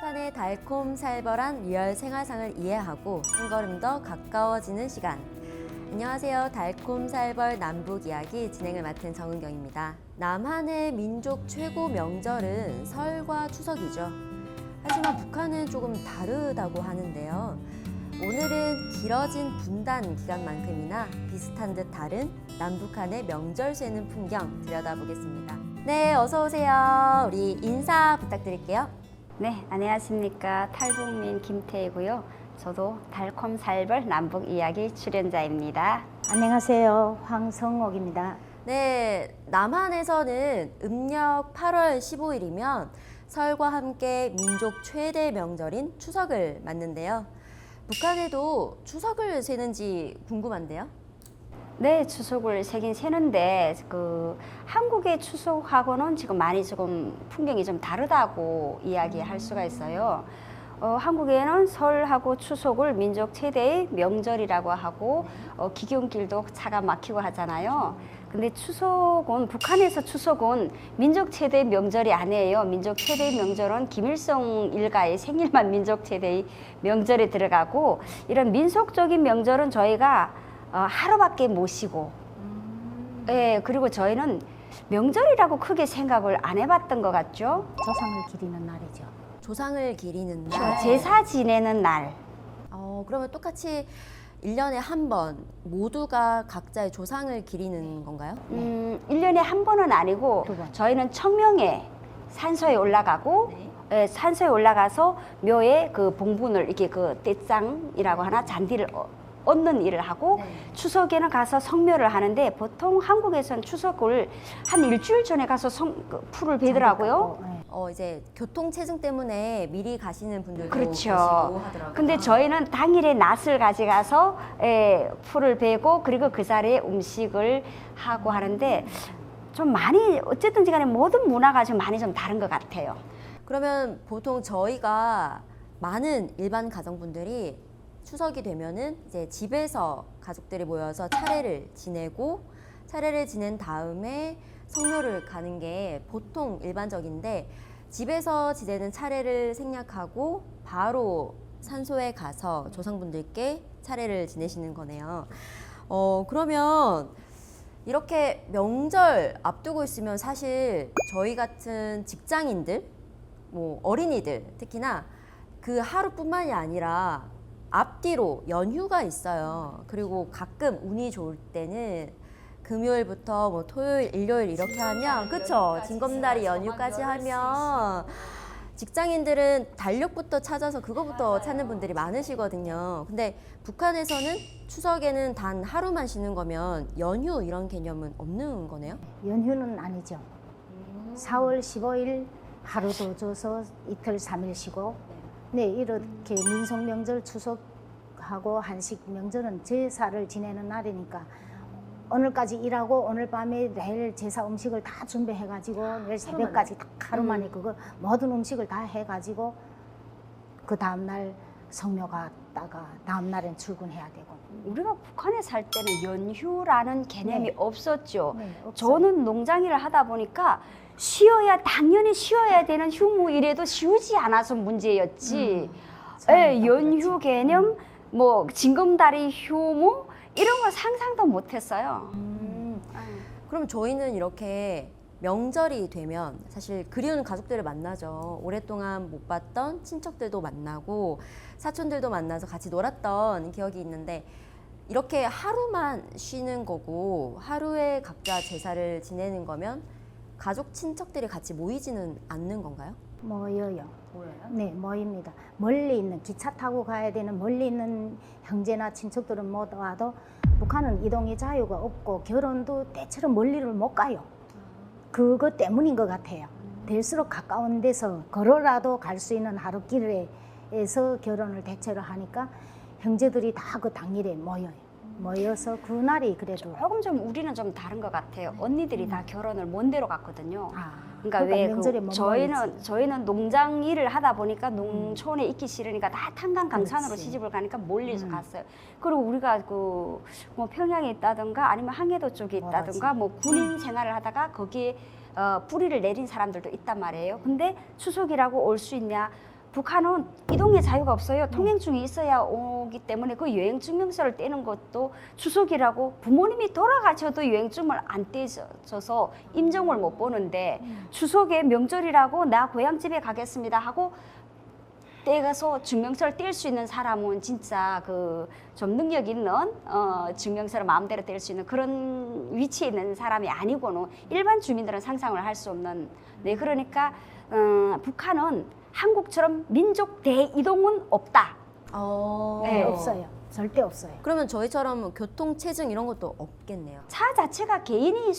북한의 달콤살벌한 리얼 생활상을 이해하고 한 걸음 더 가까워지는 시간. 안녕하세요. 달콤살벌 남북 이야기 진행을 맡은 정은경입니다. 남한의 민족 최고 명절은 설과 추석이죠. 하지만 북한은 조금 다르다고 하는데요. 오늘은 길어진 분단 기간만큼이나 비슷한 듯 다른 남북한의 명절 쇠는 풍경 들여다보겠습니다. 네, 어서 오세요. 우리 인사 부탁드릴게요. 네, 안녕하십니까. 탈북민 김태희고요. 저도 달콤살벌 남북 이야기 출연자입니다. 안녕하세요. 황성옥입니다. 네, 남한에서는 음력 8월 15일이면 설과 함께 민족 최대 명절인 추석을 맞는데요. 북한에도 추석을 세는지 궁금한데요. 네, 추석을 세긴 세는데 한국의 추석하고는 지금 많이 조금 풍경이 좀 다르다고 이야기할 수가 있어요. 한국에는 설하고 추석을 민족 최대의 명절이라고 하고 기경길도 차가 막히고 하잖아요. 근데 추석은 북한에서 추석은 민족 최대의 명절이 아니에요. 민족 최대의 명절은 김일성 일가의 생일만 민족 최대의 명절에 들어가고, 이런 민속적인 명절은 저희가 하루밖에 못 쉬고, 예, 그리고 저희는 명절이라고 크게 생각을 안 해봤던 것 같죠. 조상을 기리는 날이죠. 조상을 기리는 날. 제사 지내는 날. 그러면 똑같이 1년에 한 번 모두가 각자의 조상을 기리는 건가요? 1년에 한 번은 아니고 두 번. 저희는 청명에 산소에 올라가고, 예, 산소에 올라가서 묘에 그 봉분을 이렇게 그 떼장이라고 하나 잔디를 얻는 일을 하고, 추석에는 가서 성묘를 하는데, 보통 한국에서는 추석을 한 일주일 전에 가서 풀을 베더라고요. 네. 이제 교통체증 때문에 미리 가시는 분들도 그렇죠. 계시고 하더라고요. 근데 저희는 당일에 낫을 가져가서 풀을 베고, 그리고 그 자리에 음식을 하고 하는데, 좀 많이 어쨌든지 간에 모든 문화가 좀 많이 좀 다른 것 같아요. 그러면 보통 저희가 많은 일반 가정분들이 추석이 되면은 이제 집에서 가족들이 모여서 차례를 지내고, 차례를 지낸 다음에 성묘를 가는 게 보통 일반적인데, 집에서 지내는 차례를 생략하고 바로 산소에 가서 조상분들께 차례를 지내시는 거네요. 그러면 이렇게 명절 앞두고 있으면 사실 저희 같은 직장인들, 뭐 어린이들 특히나 그 하루뿐만이 아니라 앞뒤로 연휴가 있어요. 그리고 가끔 운이 좋을 때는 금요일부터 뭐 토요일, 일요일 이렇게 하면, 그쵸? 징검다리 연휴까지 하면 직장인들은 달력부터 찾아서 그거부터 찾는 분들이 많으시거든요. 근데 북한에서는 추석에는 단 하루만 쉬는 거면 연휴 이런 개념은 없는 거네요? 연휴는 아니죠. 4월 15일 하루도 줘서 이틀 3일 쉬고, 네, 이렇게 민속명절 추석하고 한식 명절은 제사를 지내는 날이니까 오늘까지 일하고 오늘 밤에 내일 제사 음식을 다 준비해가지고 내일 새벽까지 딱 하루 만에 그거 모든 음식을 다 해가지고 그 다음날 성묘 갔다가 다음날엔 출근해야 되고. 우리가 북한에 살 때는 연휴라는 개념이 없었죠. 네, 없어요. 저는 농장일을 하다 보니까 당연히 쉬어야 되는 휴무일에도 쉬우지 않아서 문제였지. 예, 연휴 개념, 뭐 징검다리 휴무 이런 거 상상도 못했어요. 그럼 저희는 이렇게 명절이 되면 사실 그리운 가족들을 만나죠. 오랫동안 못 봤던 친척들도 만나고 사촌들도 만나서 같이 놀았던 기억이 있는데, 이렇게 하루만 쉬는 거고 하루에 각자 제사를 지내는 거면 가족 친척들이 같이 모이지는 않는 건가요? 모여요. 네, 모입니다. 멀리 있는, 기차 타고 가야 되는 멀리 있는 형제나 친척들은 못 와도 북한은 이동의 자유가 없고 결혼도 때처럼 멀리를 못 가요. 그것 때문인 것 같아요. 될수록 가까운 데서 걸어라도 갈 수 있는 하루길에서 결혼을 대체로 하니까 형제들이 다 그 당일에 모여요. 모여서 그날이 그래도 조금 좀 우리는 좀 다른 것 같아요. 언니들이 다 결혼을 먼 데로 갔거든요. 그러니까 왜 명절에 못 저희는 농장 일을 하다 보니까 농촌에 있기 싫으니까 다 탄강 강산으로 그렇지. 시집을 가니까 멀리서 갔어요. 그리고 우리가 뭐 평양에 있다든가 아니면 항해도 쪽에 있다든가 뭐 군인 생활을 하다가 거기에 뿌리를 내린 사람들도 있단 말이에요. 근데 추석이라고 올 수 있냐? 북한은 이동의 자유가 없어요. 통행증이 있어야 오기 때문에 그 여행증명서를 떼는 것도 추석이라고 부모님이 돌아가셔도 여행증을 안 떼줘서 임정을 못 보는데 추석에 명절이라고 나 고향집에 가겠습니다 하고 떼가서 증명서를 뗄 수 있는 사람은 진짜 그 좀 능력 있는 증명서를 마음대로 뗄 수 있는 그런 위치에 있는 사람이 아니고는 일반 주민들은 상상을 할 수 없는 네 그러니까 북한은 한국처럼 민족 대이동은 없다. 네, 네. 없어요. 절대 없어요. 그러면 저희처럼 교통체증 이런 것도 없겠네요. 차 자체가 개인이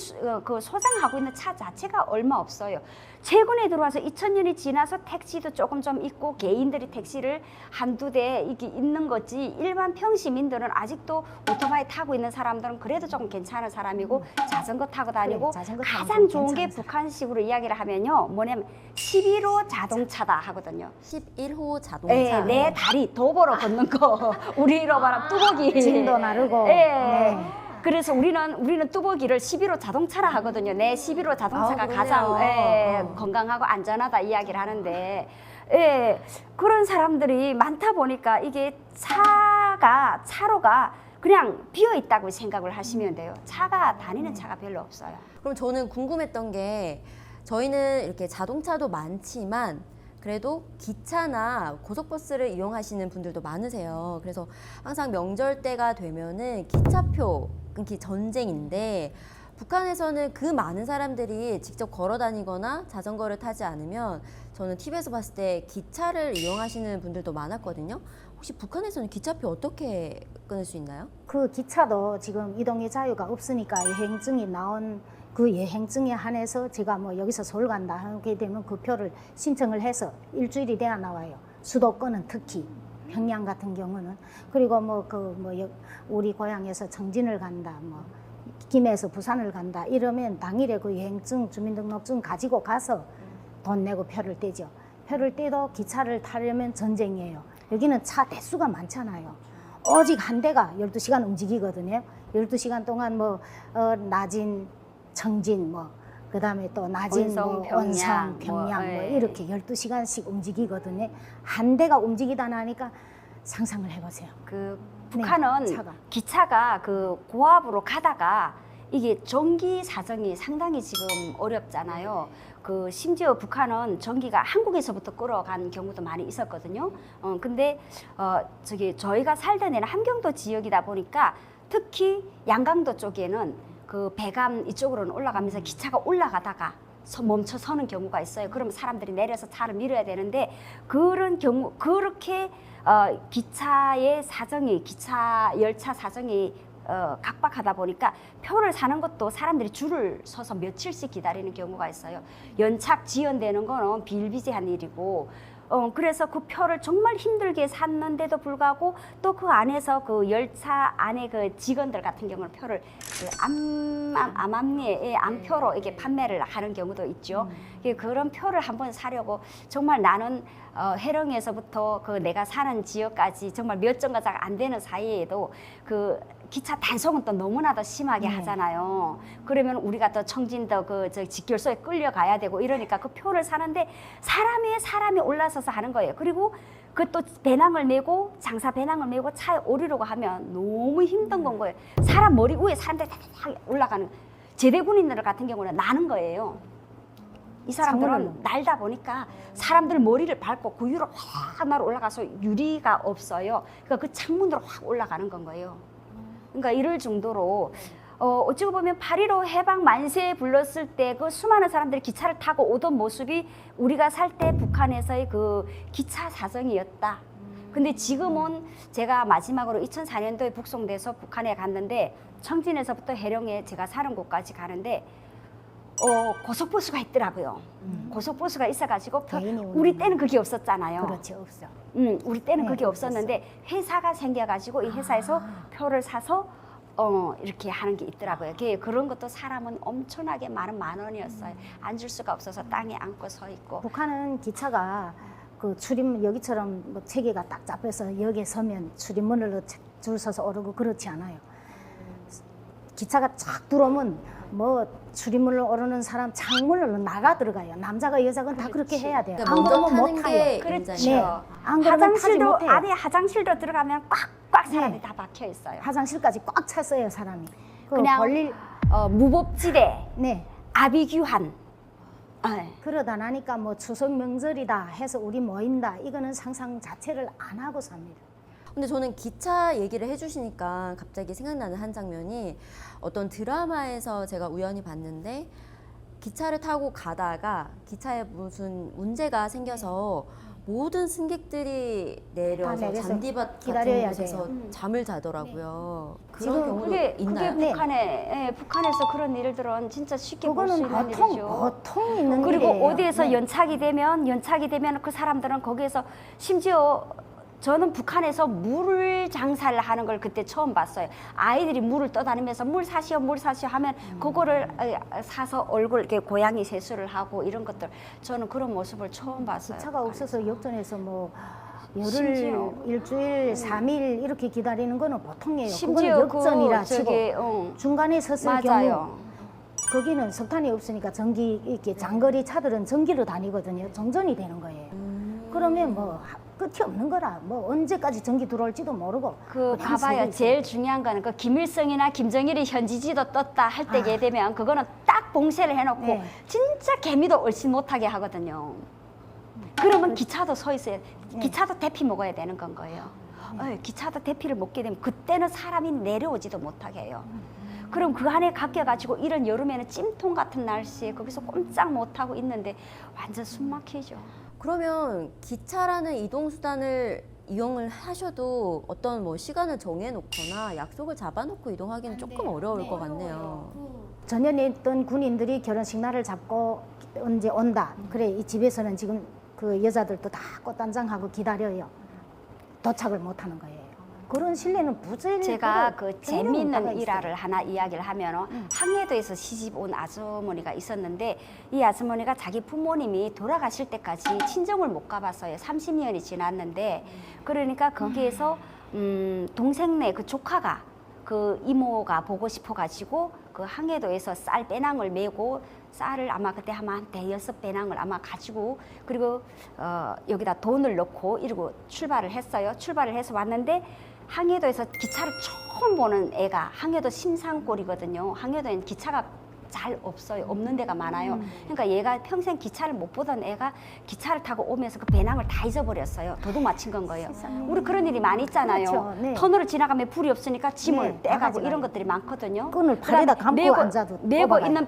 그 소장하고 있는 차 자체가 얼마 없어요. 최근에 들어와서 2000년이 지나서 택시도 조금 좀 있고 개인들이 택시를 한두 대 이게 있는 거지 일반 평시민들은 아직도 오토바이 타고 있는 사람들은 그래도 조금 괜찮은 사람이고 자전거 타고 다니고 그래, 자전거 타고 가장 좋은 게 괜찮은 사람. 북한식으로 이야기를 하면요 뭐냐면 11호 자동차다 하거든요. 11호 자동차. 네, 내 다리 도보로 걷는 거 우리로 말하면 뚜벅이 짐도 나르고. 예. 네. 그래서 우리는 뚜벅이를 11호 자동차라 하거든요. 내 11호 자동차가 아, 그러네요. 가장 건강하고 안전하다 이야기를 하는데 예, 그런 사람들이 많다 보니까 이게 차로가 그냥 비어 있다고 생각을 하시면 돼요. 차가 다니는 차가 별로 없어요. 그럼 저는 궁금했던 게 저희는 이렇게 자동차도 많지만 그래도 기차나 고속버스를 이용하시는 분들도 많으세요. 그래서 항상 명절 때가 되면은 기차표 끊기 전쟁인데 북한에서는 그 많은 사람들이 직접 걸어 다니거나 자전거를 타지 않으면 저는 TV에서 봤을 때 기차를 이용하시는 분들도 많았거든요. 혹시 북한에서는 기차표 어떻게 끊을 수 있나요? 그 기차도 지금 이동의 자유가 없으니까 여행증이 나온 그 여행증에 한해서 제가 뭐 여기서 서울 간다 하게 되면 그 표를 신청을 해서 일주일이 돼야 나와요. 수도권은 특히 평양 같은 경우는 그리고 우리 고향에서 청진을 간다 뭐 김해에서 부산을 간다 이러면 당일에 그 여행증 주민등록증 가지고 가서 돈 내고 표를 떼죠. 표를 떼도 기차를 타려면 전쟁이에요. 여기는 차 대수가 많잖아요. 오직 한 대가 12시간 움직이거든요. 12시간 동안 나진, 청진 그다음에 또 나진, 원성, 원성, 평양 이렇게 12시간씩 움직이거든요. 한 대가 움직이다 나니까 상상을 해보세요. 그 북한은 네, 차가. 기차가 그 고압으로 가다가 이게 전기 사정이 상당히 지금 어렵잖아요. 그 심지어 북한은 전기가 한국에서부터 끌어간 경우도 많이 있었거든요. 근데 저희가 살던 데는 함경도 지역이다 보니까 특히 양강도 쪽에는 그 배감 이쪽으로는 올라가면서 기차가 올라가다가 멈춰 서는 경우가 있어요. 그러면 사람들이 내려서 차를 밀어야 되는데 그런 경우 그렇게 기차의 사정이 기차 열차 사정이 각박하다 보니까 표를 사는 것도 사람들이 줄을 서서 며칠씩 기다리는 경우가 있어요. 연착 지연되는 거는 비일비재한 일이고 그래서 그 표를 정말 힘들게 샀는데도 불구하고 또 그 안에서 그 열차 안에 그 직원들 같은 경우는 표를 암암리에 암표로 이렇게 판매를 하는 경우도 있죠. 그런 표를 한번 사려고 정말 나는 해령에서부터 그 내가 사는 지역까지 정말 몇 정거장 안 되는 사이에도 그 기차 단속은 또 너무나도 심하게 하잖아요. 그러면 우리가 또 청진도 저 직결소에 끌려가야 되고 이러니까 그 표를 사는데 사람이 올라서서 하는 거예요. 그리고 그 또 배낭을 메고 장사 배낭을 메고 차에 오르려고 하면 너무 힘든 건 거예요. 사람 머리 위에 사람들이 다 올라가는 제대군인들 같은 경우는 나는 거예요. 이 사람들은 날다 보니까 사람들 머리를 밟고 그 위로 확 날 올라가서 유리가 없어요. 그러니까 그 창문으로 확 올라가는 건 거예요. 그러니까 이럴 정도로 어찌고 보면 8.15 해방 만세 불렀을 때 그 수많은 사람들이 기차를 타고 오던 모습이 우리가 살 때 북한에서의 그 기차 사정이었다. 근데 지금은 제가 마지막으로 2004년도에 북송돼서 북한에 갔는데 청진에서부터 해령에 제가 사는 곳까지 가는데 고속버스가 있더라고요. 고속버스가 있어가지고 우리 때는 그게 없었잖아요. 그렇지 없어. 우리 때는 네, 그게 없었는데 회사가 생겨가지고 이 회사에서 표를 사서 이렇게 하는 게 있더라고요. 그런 것도 사람은 엄청나게 많은 만 원이었어요. 앉을 수가 없어서 땅에 앉고 서 있고. 북한은 기차가 그 출입문 여기처럼 뭐 체계가 딱 잡혀서 역에 서면 출입문으로 줄 서서 오르고 그렇지 않아요. 기차가 쫙 들어오면 뭐 출입문을 오르는 사람 창문으로 나가 들어가요. 남자가 여자가 다 그렇게 해야 돼요. 그러니까 안 먼저 그러면 못 타는 타요. 게 그렇죠. 인자예요. 네. 안 그러면 타지 화장실도 못해요. 안에 화장실도 들어가면 꽉꽉 사람이 네. 다 박혀 있어요. 화장실까지 꽉 찼어요, 사람이. 그 그냥 볼일 무법지대, 네. 아비규환. 네. 그러다 나니까 뭐 추석 명절이다 해서 우리 모인다. 이거는 상상 자체를 안 하고 삽니다. 근데 저는 기차 얘기를 해주시니까 갑자기 생각나는 한 장면이 어떤 드라마에서 제가 우연히 봤는데 기차를 타고 가다가 기차에 무슨 문제가 생겨서 모든 승객들이 내려서 내려서 잔디밭 같은 기다려야 곳에서 돼요. 잠을 자더라고요. 그런 지금 경우도 그게 있나요? 네. 북한에서 그런 일들은 진짜 쉽게 볼 수 그거는 있는 보통 일이죠. 보통 있는 그리고 일이에요. 어디에서 네. 연착이 되면 그 사람들은 거기에서 심지어 저는 북한에서 물 장사를 하는 걸 그때 처음 봤어요. 아이들이 물을 떠다니면서 물 사시오 하면 그거를 사서 얼굴 이렇게 고양이 세수를 하고 이런 것들 저는 그런 모습을 처음 봤어요. 기차가 없어서 역전해서 뭐 심지어. 열흘, 일주일, 3일 이렇게 기다리는 거는 보통이에요. 심지어 그거는 역전이라 그 치고 저기 중간에 섰을 경우 맞아요. 거기는 석탄이 없으니까 전기 이렇게 장거리 차들은 전기로 다니거든요. 정전이 되는 거예요. 그러면 뭐 끝이 없는 거라 뭐 언제까지 전기 들어올지도 모르고 그 그냥 서고 봐봐요. 있어요. 제일 중요한 거는 그 김일성이나 김정일이 현지지도 떴다 할 때게 되면 그거는 딱 봉쇄를 해놓고 네. 진짜 개미도 얼씬 못하게 하거든요. 그러면 기차도 서 있어요. 네. 기차도 대피 먹어야 되는 건 거예요. 기차도 대피를 먹게 되면 그때는 사람이 내려오지도 못하게 해요. 그럼 그 안에 갇혀가지고 이런 여름에는 찜통 같은 날씨에 거기서 꼼짝 못하고 있는데 완전 숨 막히죠. 그러면 기차라는 이동수단을 이용을 하셔도 어떤 뭐 시간을 정해놓거나 약속을 잡아놓고 이동하기는 조금 어려울 것 같네요. 전연에 있던 군인들이 결혼식 날을 잡고 언제 온다. 그래 이 집에서는 지금 그 여자들도 다 꽃단장하고 기다려요. 도착을 못 하는 거예요. 그런 신뢰는 부재일 제가 거로 그 굉장히 재미있는 있어요. 일화를 하나 이야기를 하면 항해도에서 시집 온 아주머니가 있었는데 이 아주머니가 자기 부모님이 돌아가실 때까지 친정을 못 가봤어요. 30년이 지났는데 그러니까 거기에서 동생네 그 조카가 그 이모가 보고 싶어가지고 그 항해도에서 쌀 배낭을 메고 쌀을 아마 그때 한 대여섯 배낭을 아마 가지고 그리고 여기다 돈을 넣고 이러고 출발을 했어요. 출발을 해서 왔는데 항해도에서 기차를 처음 보는 애가 항해도 심산골이거든요. 항해도에는 기차가 잘 없어요. 없는 데가 많아요. 그러니까 얘가 평생 기차를 못 보던 애가 기차를 타고 오면서 그 배낭을 다 잊어버렸어요. 도둑 맞힌 건 거예요. 세상에. 우리 그런 일이 많이 있잖아요. 그렇죠. 네. 터널을 지나가면 불이 없으니까 짐을 네, 떼가고 나가지 이런 마요. 것들이 많거든요. 끈을 팔에다 그다음에 감고 앉아도 메고 뽑아가요. 있는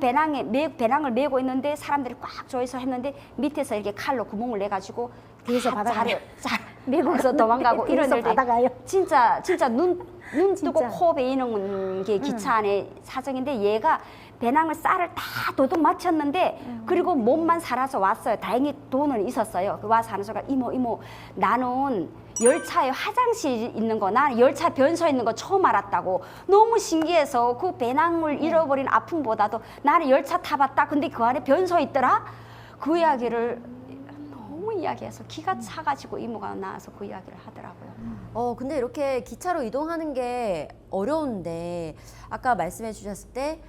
배낭을 메고 있는데 사람들이 꽉 조여서 했는데 밑에서 이렇게 칼로 구멍을 내가지고 뒤에서 다 받아가요. 메고서 도망가고 이런 뒤에서 일들이 받아가요. 진짜 눈 뜨고 진짜. 코 베이는 게 기차 안에 사정인데 얘가 배낭을 쌀을 다 도둑 맞췄는데 그리고 몸만 살아서 왔어요. 다행히 돈은 있었어요. 와서 하는 소리가 이모 나는 열차에 화장실 있는 거, 난 열차 변소 있는 거 처음 알았다고. 너무 신기해서 그 배낭을 잃어버린 아픔보다도 나는 열차 타봤다. 근데 그 안에 변소 있더라. 그 이야기를 너무 이야기해서 기가 차가지고 이모가 나와서 그 이야기를 하더라고요. 근데 이렇게 기차로 이동하는 게 어려운데 아까 말씀해 주셨을 때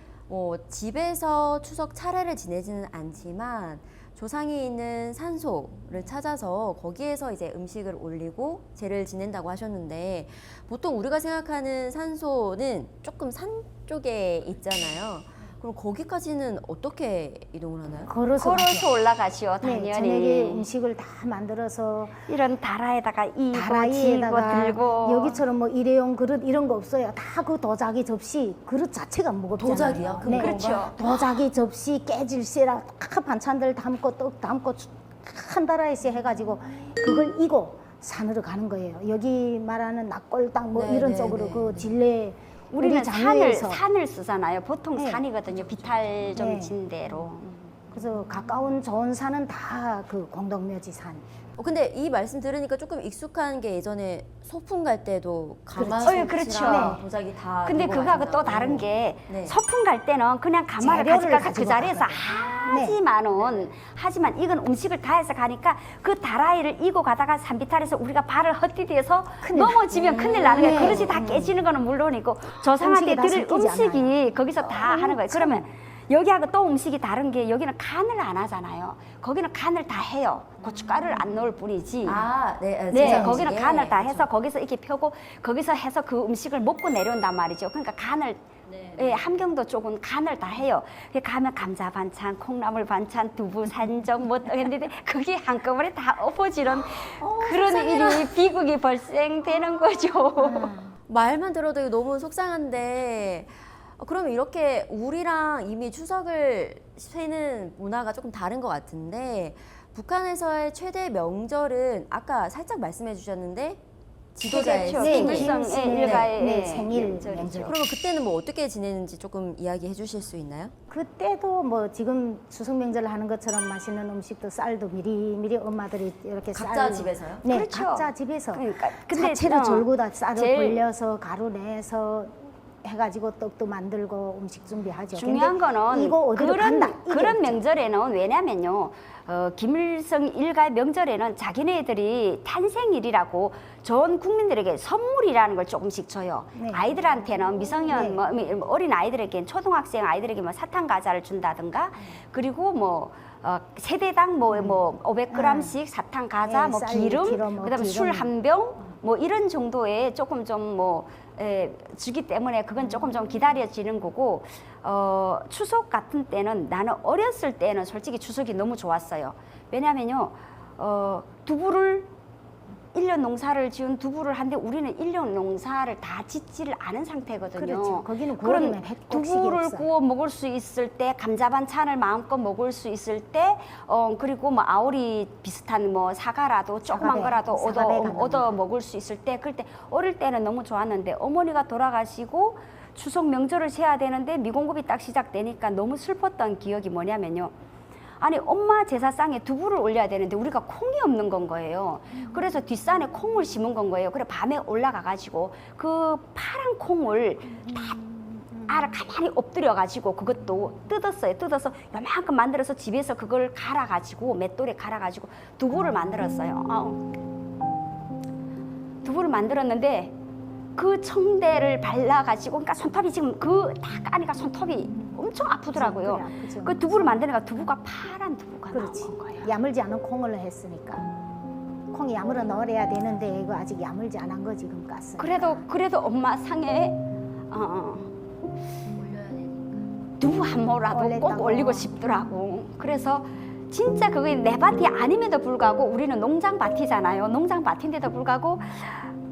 집에서 추석 차례를 지내지는 않지만 조상이 있는 산소를 찾아서 거기에서 이제 음식을 올리고 제를 지낸다고 하셨는데 보통 우리가 생각하는 산소는 조금 산 쪽에 있잖아요. 그럼 거기까지는 어떻게 이동을 하나요? 걸어서 걸어서 올라가시오. 네, 당연히. 저녁에 음식을 다 만들어서 이런 다라에다가 이고 다라이에다가 들고 여기처럼 뭐 일회용 그릇 이런 거 없어요. 다 그 도자기 접시 그릇 자체가 무겁잖아요. 도자기요? 네. 그렇죠. 도자기 접시 깨질새라 다 반찬들 담고 떡 담고 큰 다라이에 해가지고 그걸 이고 산으로 가는 거예요. 여기 말하는 낙골당 뭐 네, 이런 네, 쪽으로 네, 그 네. 진례 우리는 우리 장례에서 산을 쓰잖아요. 보통 네. 산이거든요. 비탈 좀 네. 진 대로. 그래서 가까운 좋은 산은 다 그 공동묘지 산. 근데 이 말씀 들으니까 조금 익숙한 게 예전에 소풍 갈 때도 그렇죠. 가마솥이랑 그렇죠. 도자기 다 근데 들고 그거하고 또 가신다고. 다른 게 네. 소풍 갈 때는 그냥 가마를 재료를 가져가서 그 가지고 자리에서 가거든요. 하지만 이건 음식을 다 해서 가니까 그 다라이를 이고 가다가 산비탈에서 우리가 발을 헛디뎌서 넘어지면 큰일 나는 거예요. 네. 그릇이 다 깨지는 거는 물론이고 조상한테 음식이 다 드릴 섞이지 음식이 거기서 다 하는 거예요. 그러면 여기하고 또 음식이 다른 게 여기는 간을 안 하잖아요. 거기는 간을 다 해요. 고춧가루를 안 넣을 뿐이지. 네, 네, 거기는 간을 다 해서 거기서 이렇게 펴고 거기서 해서 그 음식을 먹고 내려온단 말이죠. 그러니까 간을 예, 함경도 쪽은 간을 다 해요. 가면 감자 반찬, 콩나물 반찬, 두부 산적 뭐 했는데 그게 한꺼번에 다 엎어지는 그런 일이 비극이 발생되는 거죠. 말만 들어도 너무 속상한데 그러면 이렇게 우리랑 이미 추석을 세는 문화가 조금 다른 것 같은데 북한에서의 최대 명절은 아까 살짝 말씀해 주셨는데 지도자의 그렇죠. 생일. 김일성 일가의 네, 생일 명절이죠. 명절. 그러면 그때는 뭐 어떻게 지내는지 조금 이야기해 주실 수 있나요? 그때도 뭐 지금 추석 명절 하는 것처럼 맛있는 음식도 쌀도 미리미리 엄마들이 이렇게 각자 집에서요? 네, 그렇죠. 각자 집에서 그러니까 근데 자체를 졸고 다 쌀을 제일 벌려서 가루 내서 해가지고 떡도 만들고 음식 준비하죠. 중요한 근데 거는 이거 어디로 간다. 이게 그런 없죠. 명절에는 왜냐면요. 김일성 일가의 명절에는 자기네들이 탄생일이라고 전 국민들에게 선물이라는 걸 조금씩 줘요. 네. 아이들한테는 미성년 네. 뭐 어린 아이들에게 초등학생 아이들에게 뭐 사탕 과자를 준다든가 그리고 뭐 세대당 뭐 500g씩 사탕 과자, 네, 뭐 쌀, 기름, 뭐 그다음에 술 기름. 한 병, 뭐 이런 정도의 조금 좀 뭐 주기 때문에 그건 조금 좀 기다려지는 거고 추석 같은 때는 나는 어렸을 때는 솔직히 추석이 너무 좋았어요. 왜냐면요 두부를 1년 농사를 지은 두부를 한데 우리는 1년 농사를 다 짓지를 않은 상태거든요. 그렇죠. 거기는 그런 9월이면 곡식이 두부를 없어요. 구워 먹을 수 있을 때 감자 반찬을 마음껏 먹을 수 있을 때 그리고 뭐 아오리 비슷한 뭐 사과라도 조그만 사과배, 거라도 사과배가 얻어 먹을 수 있을 때 그럴 때 어릴 때는 너무 좋았는데 어머니가 돌아가시고 추석 명절을 세야 되는데 미공급이 딱 시작되니까 너무 슬펐던 기억이 뭐냐면요. 아니 엄마 제사상에 두부를 올려야 되는데 우리가 콩이 없는 건 거예요. 그래서 뒷산에 콩을 심은 건 거예요. 그래 밤에 올라가 가지고 그 파란 콩을 다 가만히 엎드려 가지고 그것도 뜯었어요. 뜯어서 요만큼 만들어서 집에서 그걸 갈아 가지고 맷돌에 갈아 가지고 두부를 만들었어요. 두부를 만들었는데 그 청대를 발라 가지고 그러니까 손톱이 지금 그 다 까니까 손톱이 엄청 아프더라고요. 그래, 아프죠. 그 두부를 만드니까 두부가 파란 두부가 그렇지. 나온 거예요. 야물지 않은 콩을 했으니까 콩이 야물어 넣어야 되는데 이거 아직 야물지 않은 거 지금 깠어요. 그래도 엄마 상에 두부 한 모라도 꼭 올렸다고. 올리고 싶더라고. 그래서 진짜 그게 내 밭이 아님에도 불구하고 우리는 농장 밭이잖아요. 농장 밭인데도 불구하고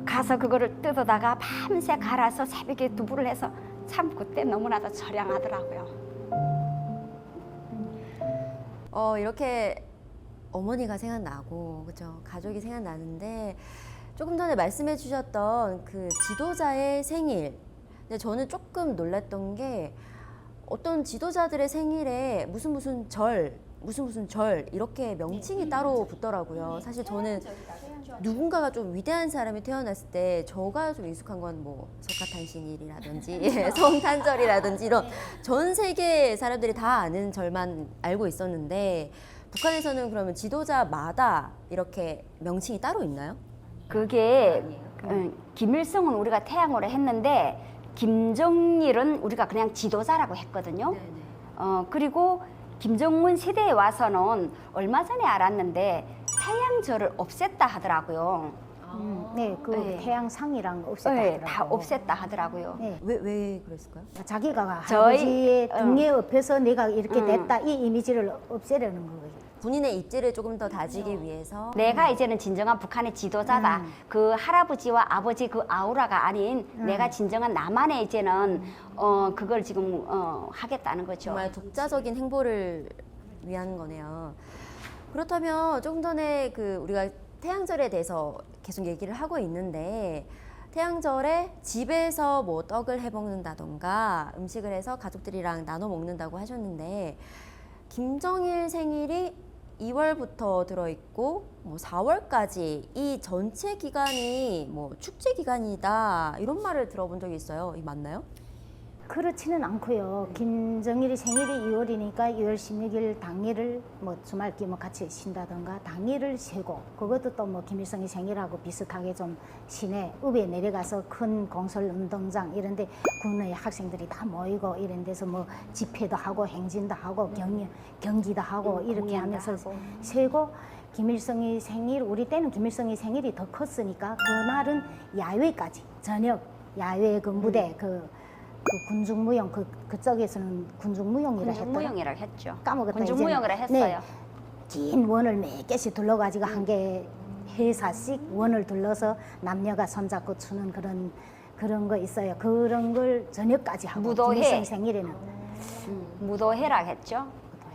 가서 그거를 뜯어다가 밤새 갈아서 새벽에 두부를 해서 참 그때 너무나도 처량하더라고요. 이렇게 어머니가 생각나고 그죠 가족이 생각나는데 조금 전에 말씀해 주셨던 그 지도자의 생일 근데 저는 조금 놀랐던 게 어떤 지도자들의 생일에 무슨 절 이렇게 명칭이 따로 붙더라고요. 사실 저는 누군가가 좀 위대한 사람이 태어났을 때 저가 좀 익숙한 건 뭐 석가탄신일이라든지 성탄절이라든지 이런 전 세계 사람들이 다 아는 절만 알고 있었는데 북한에서는 그러면 지도자마다 이렇게 명칭이 따로 있나요? 그게 김일성은 우리가 태양으로 했는데 김정일은 우리가 그냥 지도자라고 했거든요. 그리고 김정은 세대에 와서는 얼마 전에 알았는데 태양절을 없앴다 하더라고요. 네, 그 네. 태양상이랑 없앴다 네, 하더라고요. 다 없앴다 하더라고요. 네. 왜 그랬을까요? 자기가 저희- 할아버지의 등에 업혀서 내가 이렇게 음. 됐다 이 이미지를 없애려는 거예요. 본인의 입지를 조금 더 다지기 위해서 내가 이제는 진정한 북한의 지도자다. 그 할아버지와 아버지 그 아우라가 아닌 내가 진정한 나만의 이제는 그걸 지금 하겠다는 거죠. 정말 독자적인 행보를 위한 거네요. 그렇다면 조금 전에 그 우리가 태양절에 대해서 계속 얘기를 하고 있는데 태양절에 집에서 뭐 떡을 해 먹는다던가 음식을 해서 가족들이랑 나눠 먹는다고 하셨는데 김정일 생일이 2월부터 들어있고 뭐 4월까지 이 전체 기간이 뭐 축제 기간이다 이런 말을 들어본 적이 있어요. 이 맞나요? 그렇지는 않고요. 김정일이 생일이 2월이니까 2월 16일 당일을 뭐 주말 끼면 같이 쉰다던가 당일을 쉬고 그것도 또 뭐 김일성이 생일하고 비슷하게 좀 시내 읍에 내려가서 큰 공설 운동장 이런 데 국내 학생들이 다 모이고 이런 데서 뭐 집회도 하고 행진도 하고 경기도 하고 이렇게 공연도 하면서 하고. 쉬고 김일성이 생일 우리 때는 김일성이 생일이 더 컸으니까 그날은 야외까지 저녁 야외 그 무대 그 군중무용 그쪽에서는 군중무용이라 했더라. 군중무용이라 했죠. 까먹었다. 군중무용이라 이제는. 했어요. 긴 원을 몇 개씩 둘러가지고 한 개 회사씩 원을 둘러서 남녀가 손잡고 추는 그런 거 있어요. 그런 걸 저녁까지 하고 무도회. 김일성 생일에는 무도회라 했죠.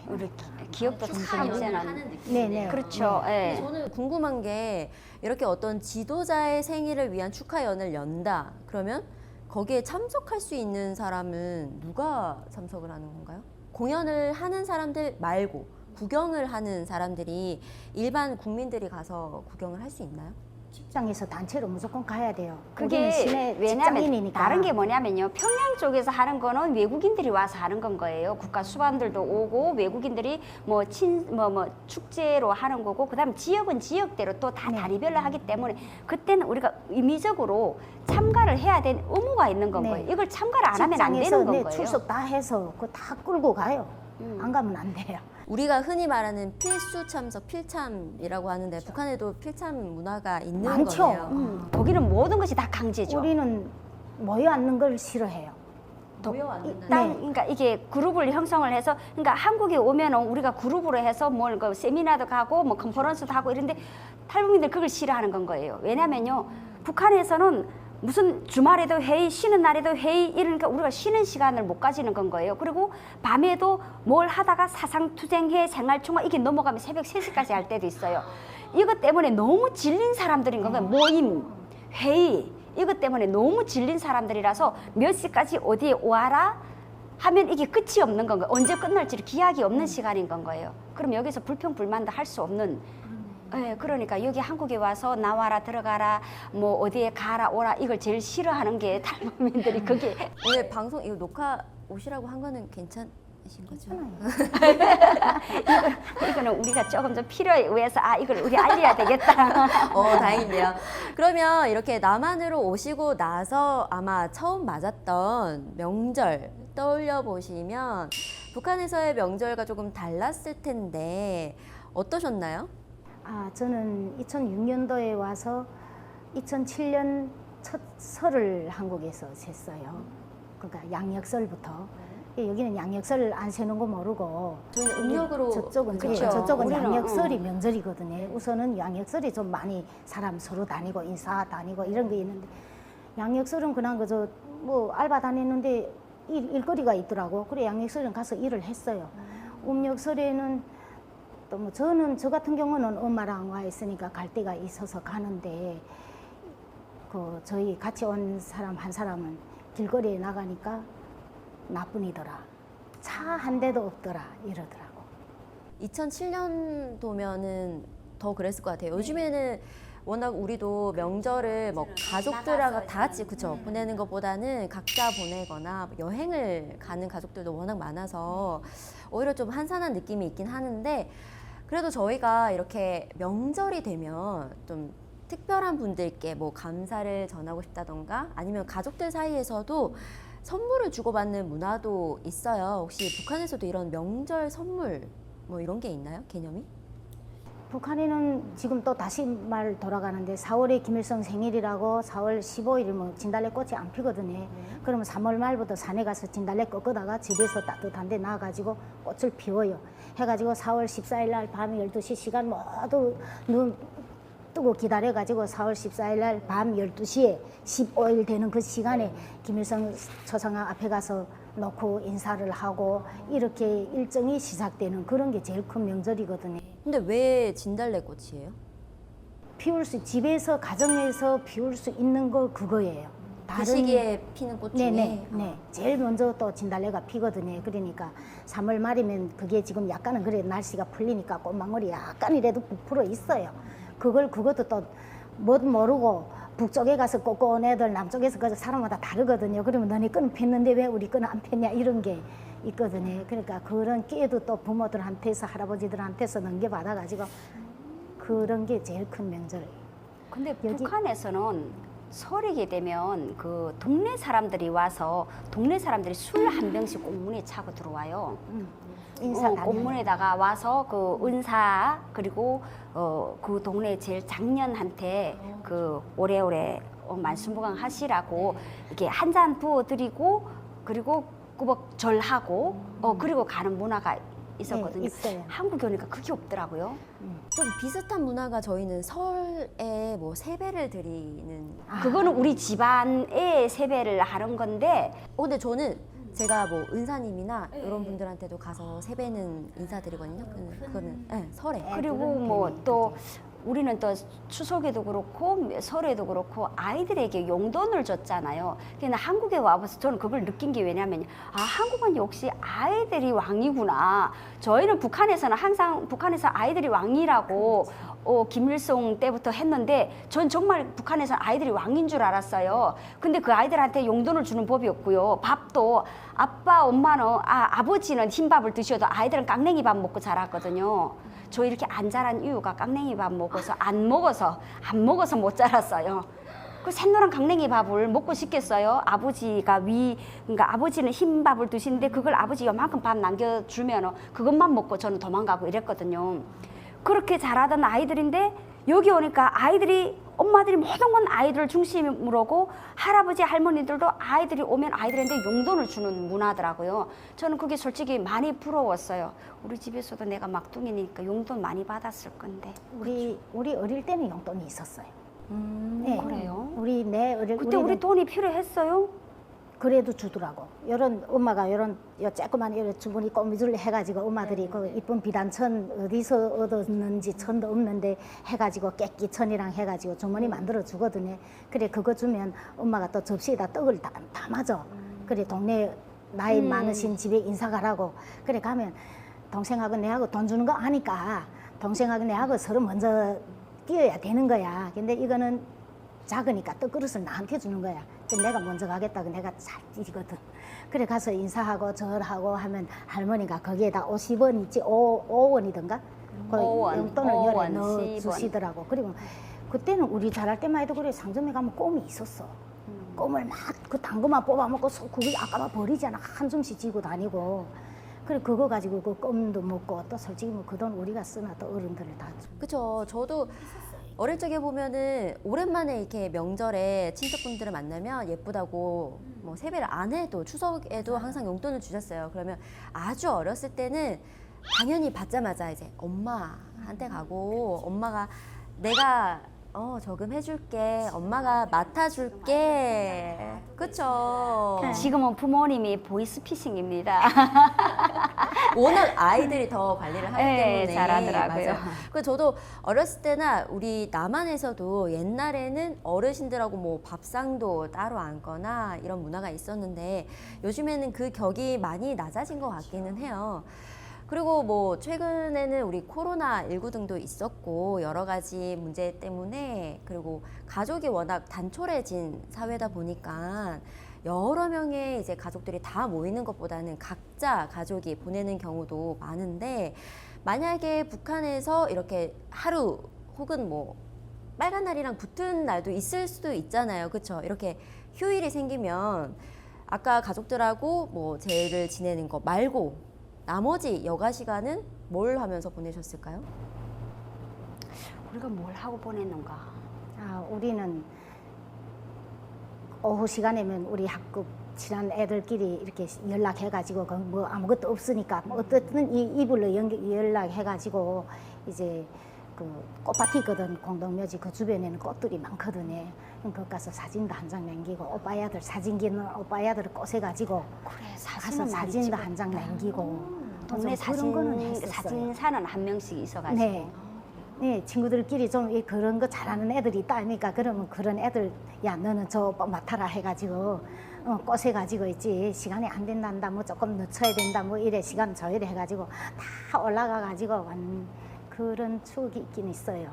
우리 기억도 참 나는. 네네. 그렇죠. 예. 저는 궁금한 게 이렇게 어떤 지도자의 생일을 위한 축하연을 연다. 그러면 거기에 참석할 수 있는 사람은 누가 참석을 하는 건가요? 공연을 하는 사람들 말고 구경을 하는 사람들이 일반 국민들이 가서 구경을 할 수 있나요? 직장에서 단체로 무조건 가야 돼요. 그게 우리는 시내 왜냐하면 직장인이니까. 다른 게 뭐냐면요. 평양 쪽에서 하는 거는 외국인들이 와서 하는 건 거예요. 국가 수반들도 오고 외국인들이 뭐 축제로 하는 거고 그다음 지역은 지역대로 또 다 네. 다리별로 하기 때문에 그때는 우리가 의미적으로 참가를 해야 되는 의무가 있는 건 네. 거예요. 이걸 참가를 안 하면 안 직장에서 되는 건 네, 거예요. 출석 다 해서 그거 다 끌고 가요. 안 가면 안 돼요. 우리가 흔히 말하는 필수 참석, 필참이라고 하는데 북한에도 필참 문화가 있는 많죠. 거네요. 거기는 모든 것이 다 강제죠. 우리는 모여 앉는 걸 싫어해요. 그러니까 이게 그룹을 형성을 해서 그러니까 한국에 오면은 우리가 그룹으로 해서 뭘 그 세미나도 가고 뭐 컨퍼런스도 하고 이런데 탈북민들 그걸 싫어하는 건 거예요. 왜냐면요. 북한에서는 무슨 주말에도 회의, 쉬는 날에도 회의 이러니까 우리가 쉬는 시간을 못 가지는 건 거예요. 그리고 밤에도 뭘 하다가 사상투쟁회, 생활총화 이게 넘어가면 새벽 3시까지 할 때도 있어요. 이것 때문에 너무 질린 사람들인 거예요. 모임, 회의 이것 때문에 너무 질린 사람들이라서 몇 시까지 어디에 와라 하면 이게 끝이 없는 건 거예요. 언제 끝날지 기약이 없는 시간인 건 거예요. 그럼 여기서 불평불만도 할 수 없는 네, 그러니까 여기 한국에 와서 나와라 들어가라 뭐 어디에 가라 오라 이걸 제일 싫어하는 게 탈북민들이 그게 오늘 방송 이거 녹화 오시라고 한 거는 괜찮으신 거죠? 이거는 우리가 조금 더 필요에 의해서 이걸 우리 알려야 되겠다. 다행이네요. 그러면 이렇게 남한으로 오시고 나서 아마 처음 맞았던 명절 떠올려 보시면 북한에서의 명절과 조금 달랐을 텐데 어떠셨나요? 저는 2006년도에 와서 2007년 첫 설을 한국에서 셌어요. 그러니까 양력설부터. 여기는 양력설 안 세는 거 모르고 저희는 음력으로 저쪽은 그렇죠. 저쪽은 우리는, 양력설이 명절이거든요. 우선은 양력설이 좀 많이 사람 서로 다니고 인사 다니고 이런 게 있는데 양력설은 그냥 그저 뭐 알바 다녔는데 일거리가 있더라고. 그래 양력설은 가서 일을 했어요. 음력설에는 또 뭐 저 같은 경우는 엄마랑 와 있으니까 갈 데가 있어서 가는데 그 저희 같이 온 사람 한 사람은 길거리에 나가니까 나뿐이더라. 차 한 대도 없더라 이러더라고. 2007년도면은 더 그랬을 것 같아요. 요즘에는 워낙 우리도 명절을 뭐 가족들하고 다 같이 그쵸 보내는 것보다는 각자 보내거나 여행을 가는 가족들도 워낙 많아서 오히려 좀 한산한 느낌이 있긴 하는데 그래도 저희가 이렇게 명절이 되면 좀 특별한 분들께 뭐 감사를 전하고 싶다던가 아니면 가족들 사이에서도 선물을 주고받는 문화도 있어요. 혹시 북한에서도 이런 명절 선물 뭐 이런 게 있나요? 개념이? 북한에는 지금 또 다시 말 돌아가는데 4월에 김일성 생일이라고 4월 15일 뭐 진달래 꽃이 안 피거든요. 그러면 3월 말부터 산에 가서 진달래 꺾어다가 집에서 따뜻한 데 놔가지고 꽃을 피워요. 해가지고 4월 14일 날 밤 12시 시간 모두 눈 뜨고 기다려가지고 4월 14일 날 밤 12시에 15일 되는 그 시간에 김일성 초상화 앞에 가서 놓고 인사를 하고 이렇게 일정이 시작되는 그런 게 제일 큰 명절이거든요. 근데 왜 진달래 꽃이에요? 피울 수 집에서 가정에서 피울 수 있는 거 그거예요. 그 시기에 피는 꽃 중에. 네네. 네. 제일 먼저 또 진달래가 피거든요. 그러니까 3월 말이면 그게 지금 약간은 그래 날씨가 풀리니까 꽃망울이 약간이라도 부풀어 있어요. 그것도 또 못 모르고 북쪽에 가서 꽂고 애들 남쪽에서 그 사람마다 다르거든요. 그러면 너네 끈은 폈는데 왜 우리 끈은 안 폈냐 이런 게 있거든요. 그러니까 그런 기회도 또 부모들한테서 할아버지들한테서 넘겨받아가지고 그런 게 제일 큰 명절. 근데 여기- 북한에서는 설이게 되면 그 동네 사람들이 와서 동네 사람들이 술 한 병씩 공문에 차고 들어와요. 인사 공문에다가 와서 그 은사 그리고 그 동네 제일 장년한테 그 오래오래 만수무강 하시라고 이렇게 한 잔 부어드리고 그리고 꾸벅 절하고 그리고 가는 문화가 있었거든요. 네, 있어요. 한국에 오니까 그게 없더라고요. 좀 비슷한 문화가 저희는 설에 뭐 세배를 드리는. 그거는 우리 집안의 세배를 하는 건데 근데 저는 제가 뭐 은사님이나 이런 분들한테도 가서 세배는 인사드리거든요. 그거는 네, 설에. 그리고 그런 뭐 편이 또 우리는 또 추석에도 그렇고 설에도 그렇고 아이들에게 용돈을 줬잖아요. 근데 한국에 와봐서 저는 그걸 느낀 게 왜냐면 한국은 역시 아이들이 왕이구나. 저희는 북한에서는 항상 북한에서 아이들이 왕이라고 김일성 때부터 했는데 전 정말 북한에서 아이들이 왕인 줄 알았어요. 근데 그 아이들한테 용돈을 주는 법이 없고요. 밥도 아빠 엄마는 아버지는 흰밥을 드셔도 아이들은 깡냉이 밥 먹고 자랐거든요. 저 이렇게 안 자란 이유가 깡냉이 밥 먹어서 안 먹어서 못 자랐어요. 그 샛노란 깡냉이 밥을 먹고 싶겠어요? 그러니까 아버지는 흰밥을 드시는데 그걸 아버지 요만큼 밥 남겨주면 그것만 먹고 저는 도망가고 이랬거든요. 그렇게 자라던 아이들인데 여기 오니까 엄마들이 모든 건 아이들 중심으로고 할아버지 할머니들도 아이들이 오면 아이들한테 용돈을 주는 문화더라고요. 저는 그게 솔직히 많이 부러웠어요. 우리 집에서도 내가 막둥이니까 용돈 많이 받았을 건데. 우리 어릴 때는 용돈이 있었어요. 네. 그래요? 내 어릴 그때 우리 돈이 필요했어요? 그래도 주더라고. 엄마가 요 조그만 주머니 꼬미줄 해가지고 엄마들이 그 이쁜 비단천 어디서 얻었는지 천도 없는데 해가지고 깨끼천이랑 해가지고 주머니 만들어 주거든요. 그래 그거 주면 엄마가 또 접시에다 떡을 담아줘. 그래 동네 나이 많으신 집에 인사 가라고. 그래 가면 동생하고 내하고 돈 주는 거 아니까 동생하고 내하고 서로 먼저 뛰어야 되는 거야. 근데 이거는 작으니까 떡그릇을 나한테 주는 거야. 내가 먼저 가겠다고 내가 잘 뛰거든. 그래 가서 인사하고 절하고 하면 할머니가 거기에다 50원 있지 5원이던가 그 5원, 용돈을 5원, 열에 넣어 10원. 주시더라고. 그리고 그때는 우리 자랄 때만 해도 그래 상점에 가면 껌이 있었어. 껌을 막 그 당근만 뽑아 먹고 그게 아까만 버리잖아. 한 줌씩 쥐고 다니고. 그래 그거 가지고 그 껌도 먹고 또 솔직히 뭐 그 돈 우리가 쓰나 또 어른들을 다 주. 그쵸. 저도 어릴 적에 보면은 오랜만에 이렇게 명절에 친척분들을 만나면 예쁘다고 뭐 세배를 안 해도 추석에도 항상 용돈을 주셨어요. 그러면 아주 어렸을 때는 당연히 받자마자 이제 엄마한테 가고 엄마가 내가 저금 해줄게. 엄마가 맡아줄게. 그쵸. 지금은 부모님이 보이스피싱입니다. 워낙 아이들이 더 관리를 하기 네, 때문에 잘하더라고요. 맞아요. 그래서 저도 어렸을 때나 우리 남한에서도 옛날에는 어르신들하고 뭐 밥상도 따로 앉거나 이런 문화가 있었는데 요즘에는 그 격이 많이 낮아진 것 같기는 해요. 그리고 뭐 최근에는 우리 코로나19 등도 있었고 여러 가지 문제 때문에 그리고 가족이 워낙 단촐해진 사회다 보니까 여러 명의 이제 가족들이 다 모이는 것보다는 각자 가족이 보내는 경우도 많은데 만약에 북한에서 이렇게 하루 혹은 뭐 빨간 날이랑 붙은 날도 있을 수도 있잖아요. 그렇죠? 이렇게 휴일이 생기면 아까 가족들하고 뭐 제를 지내는 거 말고 나머지 여가 시간은 뭘 하면서 보내셨을까요? 우리가 뭘 하고 보냈는가? 우리는 오후 시간이면 우리 학급 친한 애들끼리 이렇게 연락해가지고 뭐 아무것도 없으니까 뭐 어떻든 이불로 연락해가지고 이제 그 꽃밭이 있거든. 공동묘지 그 주변에는 꽃들이 많거든요. 그럼 거기 가서 사진도 한 장 남기고 오빠야들 사진기는 오빠야들을 꼬세가지고 그래 가서 사진도 한 장 남기고 동네 그런 거는 했었어요. 사진사는 한 명씩 있어가지고. 네. 예, 친구들끼리 좀 그런 거 잘하는 애들이 있다니까 그러면 그런 애들 야 너는 저 맡아라 해가지고 꼬세가지고 있지 시간이 안 된단다 뭐 조금 늦춰야 된다 뭐 이래 시간 줘야 돼 해가지고 다 올라가가지고 그런 추억이 있긴 있어요.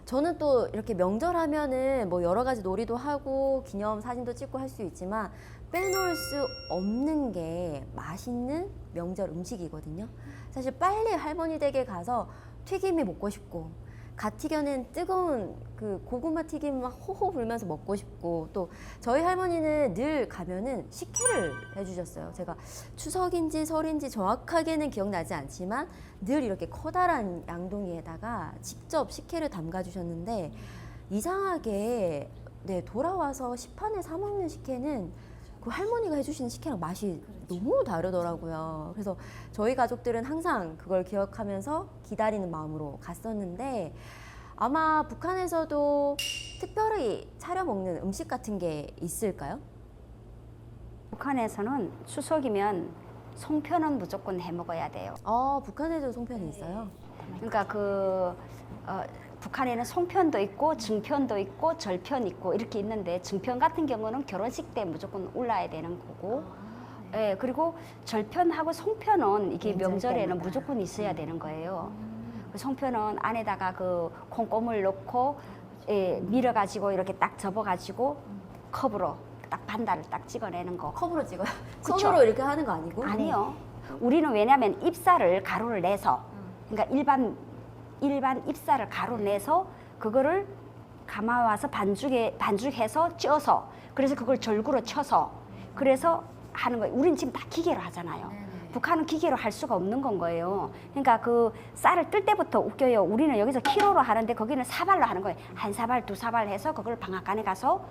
저는 또 이렇게 명절 하면은 뭐 여러 가지 놀이도 하고 기념 사진도 찍고 할 수 있지만 빼놓을 수 없는 게 맛있는 명절 음식이거든요. 사실 빨리 할머니 댁에 가서 튀김이 먹고 싶고 갓 튀겨낸 뜨거운 그 고구마 튀김 막 호호 불면서 먹고 싶고 또 저희 할머니는 늘 가면은 식혜를 해주셨어요. 제가 추석인지 설인지 정확하게는 기억나지 않지만 늘 이렇게 커다란 양동이에다가 직접 식혜를 담가 주셨는데 이상하게 네, 돌아와서 시판에 사 먹는 식혜는 그 할머니가 해주시는 식혜랑 맛이 너무 다르더라고요. 그래서 저희 가족들은 항상 그걸 기억하면서 기다리는 마음으로 갔었는데 아마 북한에서도 특별히 차려 먹는 음식 같은 게 있을까요? 북한에서는 추석이면 송편은 무조건 해 먹어야 돼요. 북한에도 송편이 있어요? 그러니까 북한에는 송편도 있고 증편도 있고 절편 있고 이렇게 있는데 증편 같은 경우는 결혼식 때 무조건 올라야 되는 거고 예, 그리고 절편하고 송편은 이게 명절에는 때마다. 무조건 있어야 되는 거예요. 그 송편은 안에다가 그 콩고물 넣고 예, 밀어가지고 이렇게 딱 접어가지고 컵으로 딱 반달을 딱 찍어내는 거. 컵으로 찍어요? 그쵸? 손으로 이렇게 하는 거 아니고? 아니요. 우리는 왜냐하면 잎살을 가루를 내서 그러니까 일반 잎살을 가루 내서 그거를 감아와서 반죽해서 쪄서 그래서 그걸 절구로 쳐서 그래서 하는 거예요. 우린 지금 다 기계로 하잖아요. 북한은 기계로 할 수가 없는 건 거예요. 그러니까 그 쌀을 뜰 때부터 웃겨요. 우리는 여기서 키로로 하는데 거기는 사발로 하는 거예요. 한 사발, 두 사발 해서 그걸 방앗간에 가서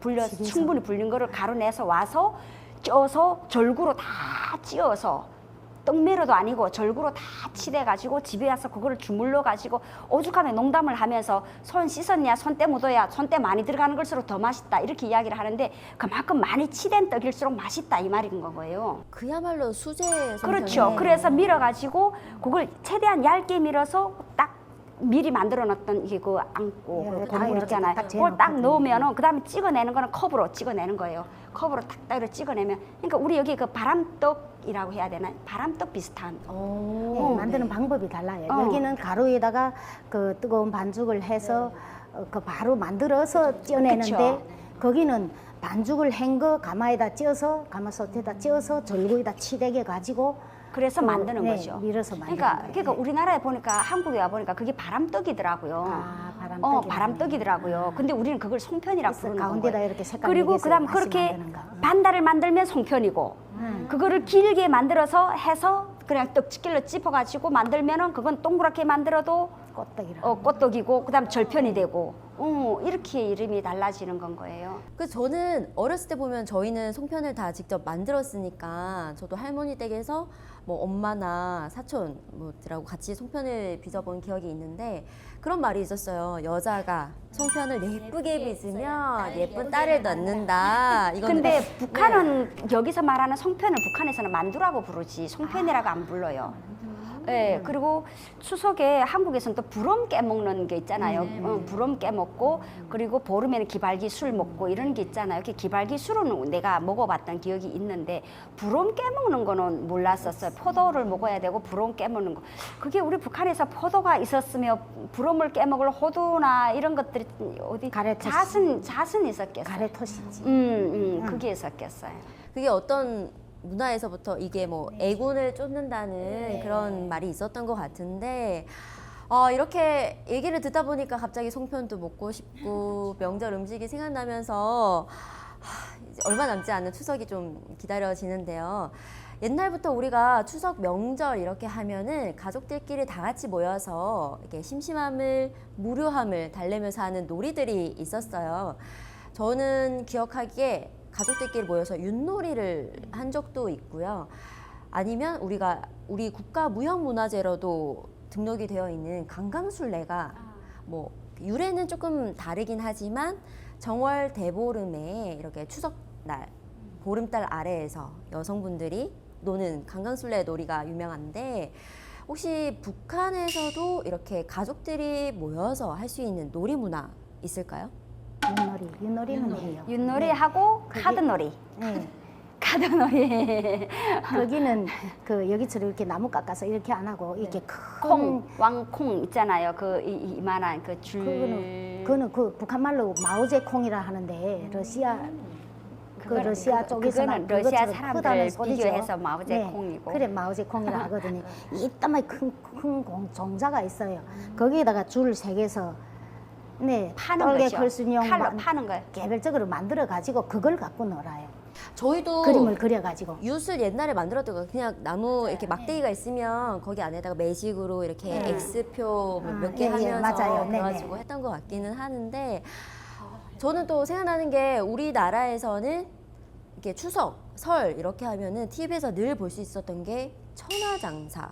불려서 충분히 불린 거를 가루 내서 와서 쪄서 절구로 다 찧어서 떡메로도 아니고 절구로 다 칠해가지고 집에 와서 그거를 주물러가지고 오죽하면 농담을 하면서 손 씻었냐 손때 묻어야 손때 많이 들어가는 걸수록 더 맛있다 이렇게 이야기를 하는데 그만큼 많이 치댄 떡일수록 맛있다 이 말인 거예요. 그야말로 수제 송편이 그렇죠. 그래서 밀어가지고 그걸 최대한 얇게 밀어서 딱 미리 만들어 놨던 이게 그 안고 예, 그 다 고물 이렇게 있잖아요. 딱 그걸 딱 재놓거든요. 넣으면은 그다음에 찍어내는 거는 컵으로 찍어내는 거예요. 컵으로 딱 이렇게 찍어내면 그러니까 우리 여기 그 바람떡이라고 해야 되나? 바람떡 비슷한. 예, 만드는 방법이 달라요. 어. 여기는 가루에다가 그 뜨거운 반죽을 해서 그 바로 만들어서 쪄내는데 그쵸. 거기는 반죽을 한 거 가마에다 쪄서 가마솥에다 쪄서 절구에다 치대게 가지고 그래서 그, 만드는 네, 거죠. 밀어서 만드는 그러니까 거예요. 우리나라에 보니까 한국에 와 보니까 그게 바람떡이더라고요. 바람떡이 바람떡이더라고요. 근데 우리는 그걸 송편이라고 부르는 가운데다 거예요. 이렇게 색깔 그리고 내게 그다음 다시 그렇게 만드는 거. 반달을 만들면 송편이고 그거를 길게 만들어서 해서 그냥 떡지길로 찝어가지고 만들면은 그건 동그랗게 만들어도 꽃떡이라. 꽃떡이고 그다음 절편이 되고 이렇게 이름이 달라지는 건 거예요. 그래서 저는 어렸을 때 보면 저희는 송편을 다 직접 만들었으니까 저도 할머니 댁에서 뭐 엄마나 사촌 뭐들하고 같이 송편을 빚어본 기억이 있는데 그런 말이 있었어요. 여자가 송편을 예쁘게 빚으면 예쁜 딸을 낳는다. 이거는 근데 북한은 여기서 말하는 송편을 북한에서는 만두라고 부르지 송편이라고 안 불러요. 네, 그리고 추석에 한국에서는 또 부럼 깨먹는 게 있잖아요. 부럼 깨먹고 그리고 보름에는 기발기 술 먹고 이런 게 있잖아요. 이렇게 기발기 술은 내가 먹어봤던 기억이 있는데 부럼 깨먹는 거는 몰랐었어요. 포도를 먹어야 되고 부럼 깨먹는 거. 그게 우리 북한에서 포도가 있었으며 부럼을 깨먹을 호두나 이런 것들이 어디 가래토시. 잣은 있었겠어요. 가래토시지. 그게 있었겠어요. 그게 어떤 문화에서부터 이게 뭐 애군을 쫓는다는 그런 말이 있었던 것 같은데 이렇게 얘기를 듣다 보니까 갑자기 송편도 먹고 싶고 명절 음식이 생각나면서 이제 얼마 남지 않은 추석이 좀 기다려지는데요. 옛날부터 우리가 추석 명절 이렇게 하면은 가족들끼리 다 같이 모여서 이렇게 심심함을 무료함을 달래면서 하는 놀이들이 있었어요. 저는 기억하기에 가족들끼리 모여서 윷놀이를 한 적도 있고요. 아니면 우리 국가 무형문화재로도 등록이 되어 있는 강강술래가 뭐 유래는 조금 다르긴 하지만 정월 대보름에 이렇게 추석날 보름달 아래에서 여성분들이 노는 강강술래 놀이가 유명한데 혹시 북한에서도 이렇게 가족들이 모여서 할 수 있는 놀이 문화 있을까요? 윷놀이는 해요. 윷놀이하고 그게- 카드놀이. 네. 카드놀이. 거기는 그 여기처럼 이렇게 나무 깎아서 이렇게 안 하고 이렇게 콩, 왕콩 있잖아요. 그 이만한 그 줄. 그거는 그 북한 말로 마오제콩이라 하는데 러시아 그 러시아 쪽에서는 그거는 러시아 그것처럼 사람들 크다는 소리죠. 비교해서 마오제콩이고. 네, 그래 마오제콩이라 하거든요. 이따만 큰 종자가 있어요. 거기에다가 줄 세 개서 네 파는 떨개 거죠. 걸순용 칼로 파는 거예요. 개별적으로 만들어 가지고 그걸 갖고 놀아요. 저희도 그림을 그려 가지고. 윷을 옛날에 만들었던 거 그냥 나무 이렇게 막대기가 있으면 거기 안에다가 매직으로 이렇게 X표 몇 개 예, 예, 하면서 맞아요. 네네. 그래가지고 했던 것 같기는 하는데 저는 또 생각나는 게 우리나라에서는 이렇게 추석, 설 이렇게 하면은 TV에서 늘 볼 수 있었던 게 천하장사.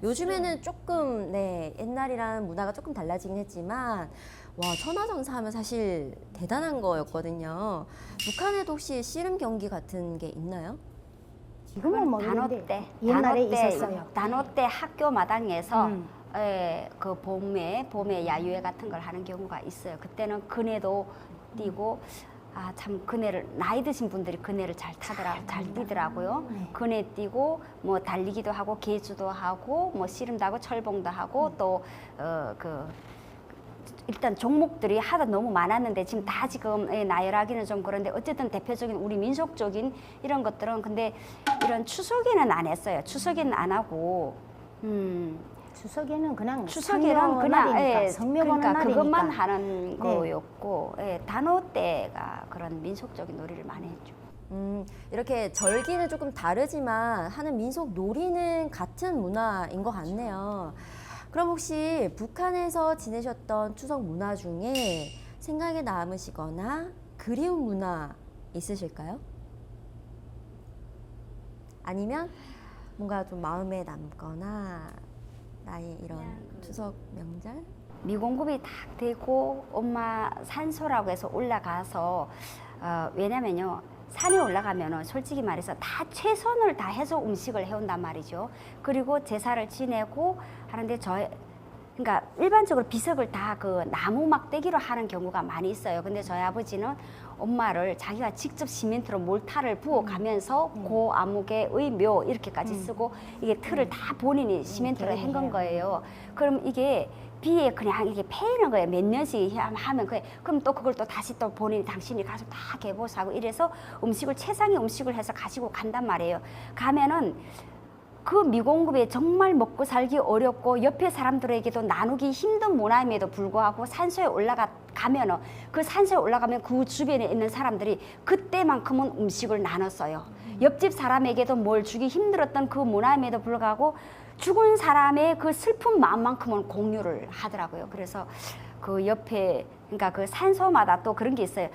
요즘에는 조금 네 옛날이랑 문화가 조금 달라지긴 했지만 와 천하장사 하면 사실 대단한 거였거든요. 북한에도 혹시 씨름 경기 같은 게 있나요? 지금은 단오 모르는데 때 옛날에 단오 때, 있었어요. 단오 때 학교 마당에서 음. 그 봄에 야유회 같은 걸 하는 경우가 있어요. 그때는 그네도 뛰고 아 참 그네를 나이 드신 분들이 그네를 잘 뛰더라고요. 네. 그네 뛰고 뭐 달리기도 하고 계주도 하고 뭐 씨름도 하고 철봉도 하고 또 일단 종목들이 하다 너무 많았는데 지금 다 지금 나열하기는 좀 그런데 어쨌든 대표적인 우리 민속적인 이런 것들은 근데 이런 추석에는 안 했어요. 추석에는 안 하고 추석에는 그냥 추석에는 그냥 성묘 보는 그러니까 날이니까. 그것만 하는 네. 거였고 단오 때가 그런 민속적인 놀이를 많이 했죠. 이렇게 절기는 조금 다르지만 하는 민속 놀이는 같은 문화인 것 같네요. 그럼 혹시 북한에서 지내셨던 추석 문화 중에 생각에 남으시거나 그리운 문화 있으실까요? 아니면 뭔가 좀 마음에 남거나 나의 이런 추석 명절? 미공급이 딱 되고 엄마 산소라고 해서 올라가서 왜냐면요 산에 올라가면은 솔직히 말해서 다 최선을 다해서 음식을 해온단 말이죠. 그리고 제사를 지내고 하는데 그러니까 일반적으로 비석을 다 그 나무 막대기로 하는 경우가 많이 있어요. 근데 저희 아버지는 엄마를 자기가 직접 시멘트로 몰타를 부어 가면서 고 아무개의 묘 이렇게까지 쓰고 이게 틀을 다 본인이 시멘트로 헹군 거예요. 그럼 이게 비에 그냥 이게 패이는 거예요. 몇 년씩 하면 그럼 또 그걸 또 다시 또 본인이 당신이 가서 다 개보수하고 이래서 음식을 최상의 음식을 해서 가지고 간단 말이에요. 가면은 그 미공급에 정말 먹고 살기 어렵고 옆에 사람들에게도 나누기 힘든 문화임에도 불구하고 산소에 가면은 그 산소에 올라가면 그 주변에 있는 사람들이 그때만큼은 음식을 나눴어요. 옆집 사람에게도 뭘 주기 힘들었던 그 문화임에도 불구하고 죽은 사람의 그 슬픈 마음만큼은 공유를 하더라고요. 그래서 그 옆에 그러니까 그 산소마다 또 그런 게 있어요.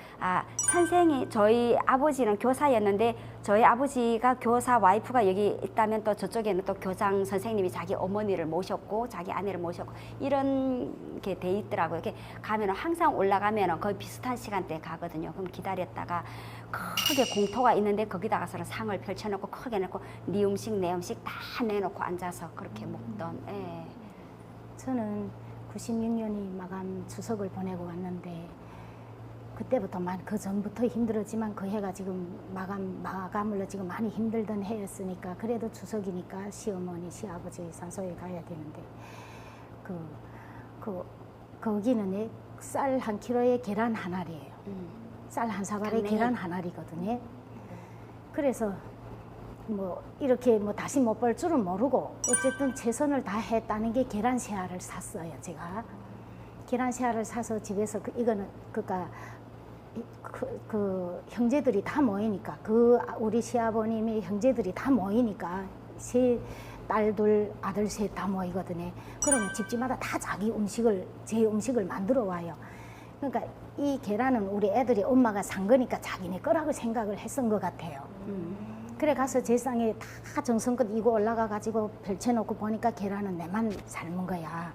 선생이 저희 아버지는 교사였는데 저희 아버지가 교사 와이프가 여기 있다면 또 저쪽에는 또 교장 선생님이 자기 어머니를 모셨고 자기 아내를 모셨고 이런 게 돼 있더라고요. 이렇게 가면은 항상 올라가면은 거의 비슷한 시간대에 가거든요. 그럼 기다렸다가 크게 공터가 있는데 거기다 가서는 상을 펼쳐놓고 크게 놓고 네 음식 내 음식 다 내놓고 앉아서 그렇게 먹던. 예. 저는 96년이 마감 추석을 보내고 왔는데 그때부터 그 전부터 힘들었지만 그 해가 지금 마감으로 지금 많이 힘들던 해였으니까 그래도 추석이니까 시어머니 시아버지 산소에 가야 되는데 거기는 쌀 한 킬로에 계란 한 알이에요. 쌀 한 사발에 강냉이. 계란 한 알이거든요. 그래서 뭐 이렇게 뭐 다시 못 벌 줄은 모르고 어쨌든 최선을 다했다는 게 계란 세 알을 샀어요. 제가 계란 세 알을 사서 집에서 이거는 그러니까 그 형제들이 다 모이니까 우리 시아버님의 형제들이 다 모이니까 딸 둘 아들 셋 다 모이거든요. 그러면 집집마다 다 제 음식을 만들어 와요. 그러니까 이 계란은 우리 애들이 엄마가 산 거니까 자기네 거라고 생각을 했던 것 같아요. 그래 가서 제상에 다 정성껏 이고 올라가 가지고 펼쳐놓고 보니까 계란은 내만 삶은 거야.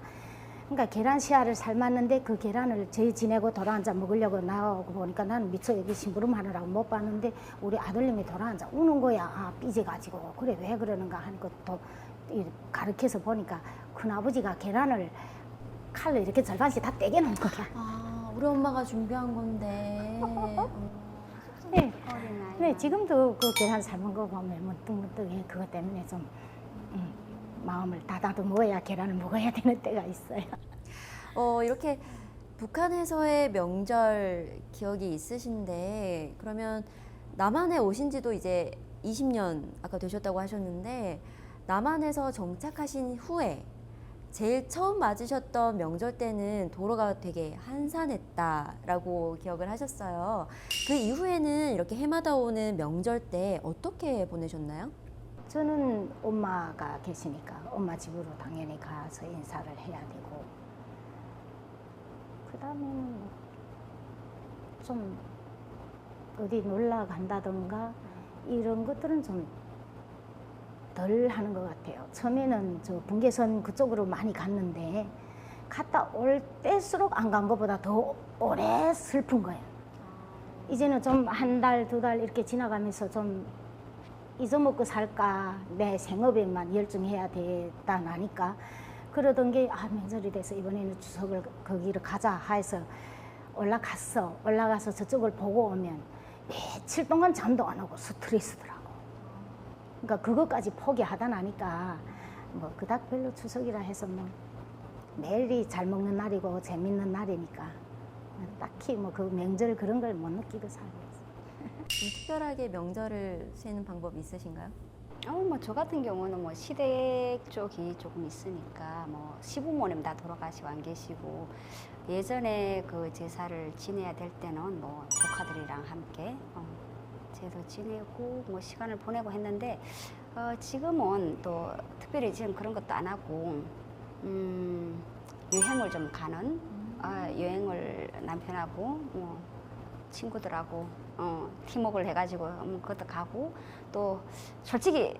그러니까 계란 씨알을 삶았는데 그 계란을 지내고 돌아앉아 먹으려고 나오고 보니까 나는 미처 여기 심부름 하느라고 못 봤는데 우리 아들님이 돌아앉아 우는 거야. 삐져가지고 그래 왜 그러는가 하니까 또 가르쳐서 보니까 큰아버지가 계란을 칼로 이렇게 절반씩 다 떼게 놓은 거야. 아, 우리 엄마가 준비한 건데. 네. 어린아이. 네, 지금도 그 계란 삶은 거 보면 문득문득 그것 때문에 좀 마음을 다다듬어야 계란을 먹어야 되는 때가 있어요. 이렇게 북한에서의 명절 기억이 있으신데 그러면 남한에 오신 지도 이제 20년 아까 되셨다고 하셨는데 남한에서 정착하신 후에 제일 처음 맞으셨던 명절 때는 도로가 되게 한산했다라고 기억을 하셨어요. 그 이후에는 이렇게 해마다 오는 명절 때 어떻게 보내셨나요? 저는 엄마가 계시니까 엄마 집으로 당연히 가서 인사를 해야 되고 그다음에는 좀 어디 놀러 간다던가 이런 것들은 좀 덜 하는 것 같아요. 처음에는 저 분계선 그쪽으로 많이 갔는데 갔다 올 때일수록 안 간 것보다 더 오래 슬픈 거예요. 이제는 좀 한 달, 두 달 이렇게 지나가면서 좀 잊어먹고 살까 내 생업에만 열중해야 되다 나니까 그러던 게 명절이 돼서 이번에는 추석을 거기를 가자 해서 올라가서 저쪽을 보고 오면 며칠 동안 잠도 안 오고 스트레스더라고. 그러니까 그것까지 포기하다 나니까 뭐 그닥 별로 추석이라 해서 뭐 매일이 잘 먹는 날이고 재밌는 날이니까 딱히 뭐 그 명절 그런 걸 못 느끼고 살고 있어요. 특별하게 명절을 세는 방법이 있으신가요? 뭐 저 같은 경우는 뭐 시댁 쪽이 조금 있으니까 뭐 시부모님 다 돌아가시고 안 계시고 예전에 그 제사를 지내야 될 때는 뭐 조카들이랑 함께 제도 지내고 뭐 시간을 보내고 했는데 지금은 또 특별히 지금 그런 것도 안 하고 여행을 좀 가는 여행을 남편하고 뭐 친구들하고 팀워크를 해가지고 그것도 가고 또 솔직히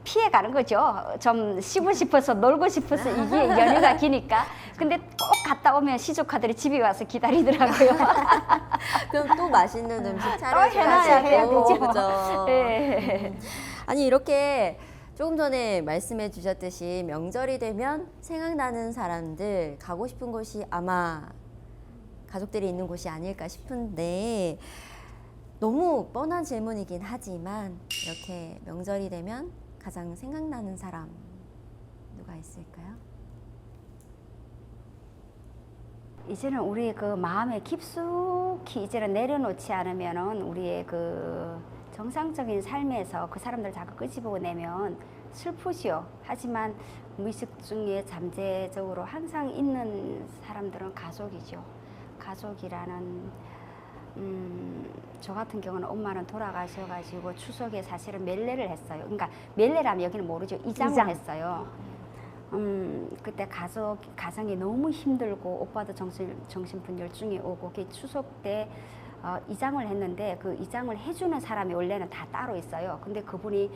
피해 가는 거죠. 좀 쉬고 싶어서 놀고 싶어서 이게 연휴가 기니까. 근데 꼭 갔다 오면 시조카들이 집에 와서 기다리더라고요. 그럼 또 맛있는 음식 또 차려주고 해놔야 하시고, 되죠. 그죠? 네. 아니 이렇게 조금 전에 말씀해 주셨듯이 명절이 되면 생각나는 사람들 가고 싶은 곳이 아마 가족들이 있는 곳이 아닐까 싶은데 너무 뻔한 질문이긴 하지만 이렇게 명절이 되면 가장 생각나는 사람 누가 있을까요? 이제는 우리 그 마음에 깊숙이 이제는 내려놓지 않으면은 우리의 그 정상적인 삶에서 그 사람들 자꾸 끄집어내면 슬프시오. 하지만 무의식 중에 잠재적으로 항상 있는 사람들은 가족이죠. 가족이라는 저 같은 경우는 엄마는 돌아가셔가지고 추석에 사실은 멜레를 했어요. 그러니까 멜레라면 여기는 모르죠. 이장을 했어요. 그때 가정이 너무 힘들고 오빠도 정신분열증이 오고 그 추석 때 이장을 했는데 그 이장을 해주는 사람이 원래는 다 따로 있어요. 근데 그분이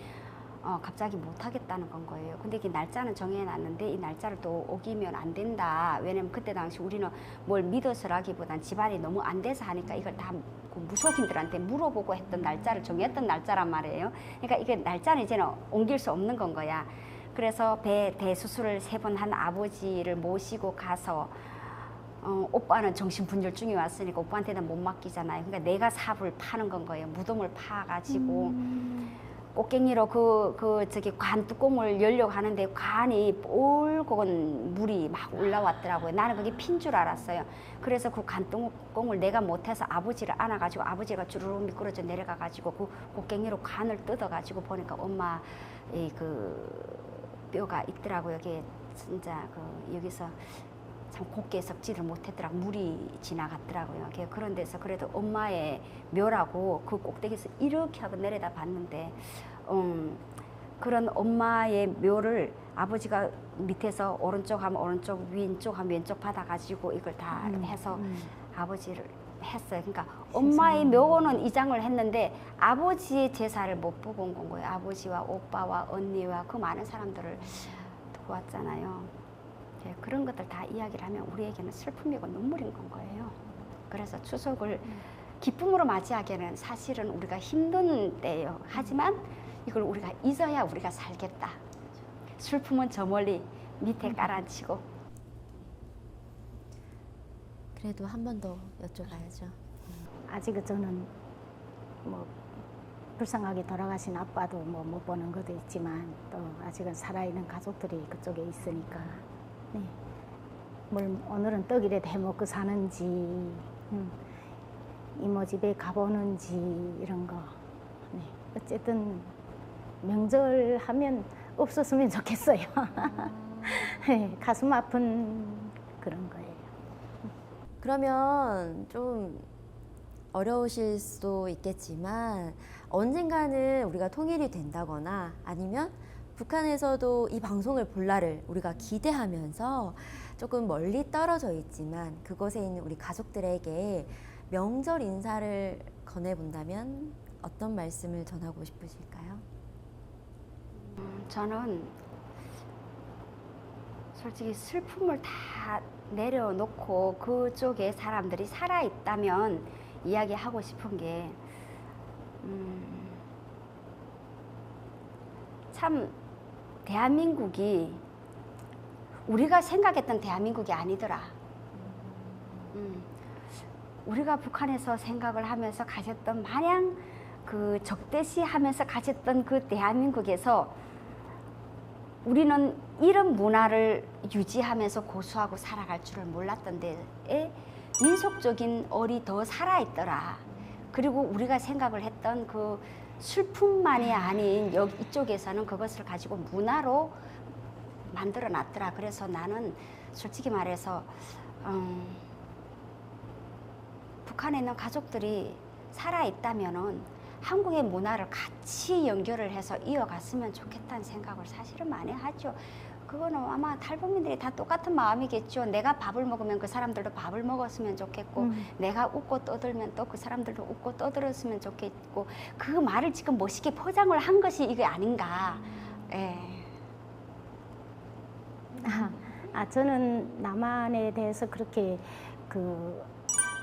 갑자기 못하겠다는 건 거예요. 근데 그 날짜는 정해놨는데 이 날짜를 또 어기면 안 된다. 왜냐면 그때 당시 우리는 뭘 믿어서라기보단 집안이 너무 안 돼서 하니까 이걸 다 무속인들한테 물어보고 했던 날짜를 정했던 날짜란 말이에요. 그러니까 이게 날짜는 이제는 옮길 수 없는 건 거야. 그래서 배 대수술을 3번 한 아버지를 모시고 가서 오빠는 정신분열증이 왔으니까 오빠한테는 못 맡기잖아요. 그러니까 내가 삽을 파는 건 거예요. 무덤을 파가지고 꽃갱이로 저기 관 뚜껑을 열려고 하는데 관이 뻘겋은 물이 막 올라왔더라고요. 나는 그게 핀 줄 알았어요. 그래서 그 관 뚜껑을 내가 못해서 아버지를 안아가지고 아버지가 주르륵 미끄러져 내려가가지고 그 꽃갱이로 관을 뜯어가지고 보니까 엄마 그 뼈가 있더라고요. 여기 진짜 여기서 참 곱게 썩지를 못했더라고. 물이 지나갔더라고요. 그런 데서 그래도 엄마의 묘라고 그 꼭대기에서 이렇게 하고 내려다 봤는데 그런 엄마의 묘를 아버지가 밑에서 오른쪽 하면 오른쪽, 왼쪽 하면 왼쪽 받아가지고 이걸 다 해서 아버지를 했어요. 그러니까 엄마의 묘는 이장을 했는데 아버지의 제사를 못 보고 온 거예요. 아버지와 오빠와 언니와 그 많은 사람들을 두고 왔잖아요. 그런 것들 다 이야기를 하면 우리에게는 슬픔이고 눈물인 건 거예요. 그래서 추석을 기쁨으로 맞이하기에는 사실은 우리가 힘든 때예요. 하지만 이걸 우리가 잊어야 우리가 살겠다. 슬픔은 저 멀리 밑에 깔아앉히고. 그래도 한 번 더 여쭤봐야죠. 아직 저는 뭐 불쌍하게 돌아가신 아빠도 뭐 못 보는 것도 있지만 또 아직은 살아있는 가족들이 그쪽에 있으니까 네. 뭘 오늘은 떡이라도 해먹고 사는지 이모 집에 가보는지 이런 거 네. 어쨌든 명절 하면 없었으면 좋겠어요. 네, 가슴 아픈 그런 거예요. 그러면 좀 어려우실 수도 있겠지만 언젠가는 우리가 통일이 된다거나 아니면 북한에서도 이 방송을 볼 날을 우리가 기대하면서 조금 멀리 떨어져 있지만 그곳에 있는 우리 가족들에게 명절 인사를 건네본다면 어떤 말씀을 전하고 싶으실까요? 저는 솔직히 슬픔을 다 내려놓고 그쪽에 사람들이 살아있다면 이야기하고 싶은 게 참 대한민국이 우리가 생각했던 대한민국이 아니더라. 우리가 북한에서 생각을 하면서 가졌던 마냥 그 적대시하면서 가졌던 그 대한민국에서 우리는 이런 문화를 유지하면서 고수하고 살아갈 줄을 몰랐던 데에 민속적인 얼이 더 살아있더라. 그리고 우리가 생각을 했던 그 슬픔만이 아닌 이쪽에서는 그것을 가지고 문화로 만들어 놨더라. 그래서 나는 솔직히 말해서 북한에 있는 가족들이 살아있다면은 한국의 문화를 같이 연결을 해서 이어갔으면 좋겠다는 생각을 사실은 많이 하죠. 그거는 아마 탈북민들이 다 똑같은 마음이겠죠. 내가 밥을 먹으면 그 사람들도 밥을 먹었으면 좋겠고 내가 웃고 떠들면 또 그 사람들도 웃고 떠들었으면 좋겠고 그 말을 지금 멋있게 포장을 한 것이 이게 아닌가. 예. 저는 남한에 대해서 그렇게 그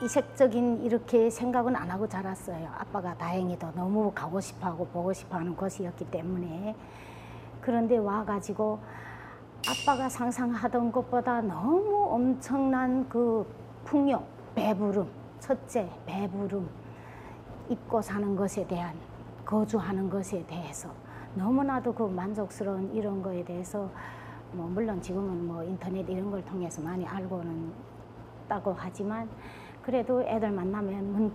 이색적인 이렇게 생각은 안 하고 자랐어요. 아빠가 다행히도 너무 가고 싶어하고 보고 싶어하는 곳이었기 때문에. 그런데 와가지고 아빠가 상상하던 것보다 너무 엄청난 그 풍요, 배부름, 첫째 배부름, 입고 사는 것에 대한, 거주하는 것에 대해서 너무나도 그 만족스러운 이런 거에 대해서 뭐 물론 지금은 뭐 인터넷 이런 걸 통해서 많이 알고는 있다고 하지만 그래도 애들 만나면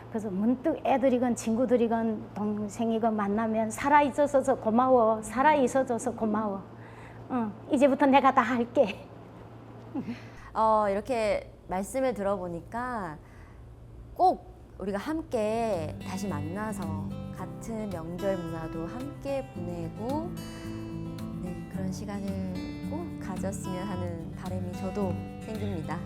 그래서 문득 애들이건 친구들이건 동생이건 만나면 살아있어서 고마워, 살아있어줘서 고마워. 이제부터 내가 다 할게. 이렇게 말씀을 들어보니까 꼭 우리가 함께 다시 만나서 같은 명절 문화도 함께 보내고 네, 그런 시간을 꼭 가졌으면 하는 바람이 저도 생깁니다.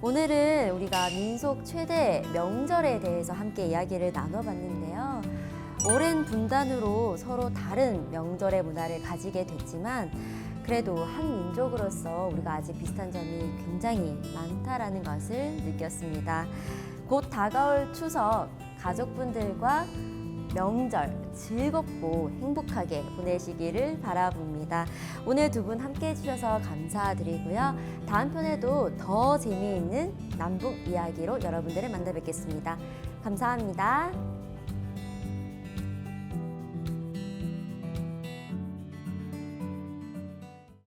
오늘은 우리가 민속 최대 명절에 대해서 함께 이야기를 나눠봤는데요. 오랜 분단으로 서로 다른 명절의 문화를 가지게 됐지만 그래도 한 민족으로서 우리가 아직 비슷한 점이 굉장히 많다라는 것을 느꼈습니다. 곧 다가올 추석 가족분들과 명절 즐겁고 행복하게 보내시기를 바라봅니다. 오늘 두 분 함께 해주셔서 감사드리고요. 다음 편에도 더 재미있는 남북 이야기로 여러분들을 만나 뵙겠습니다. 감사합니다.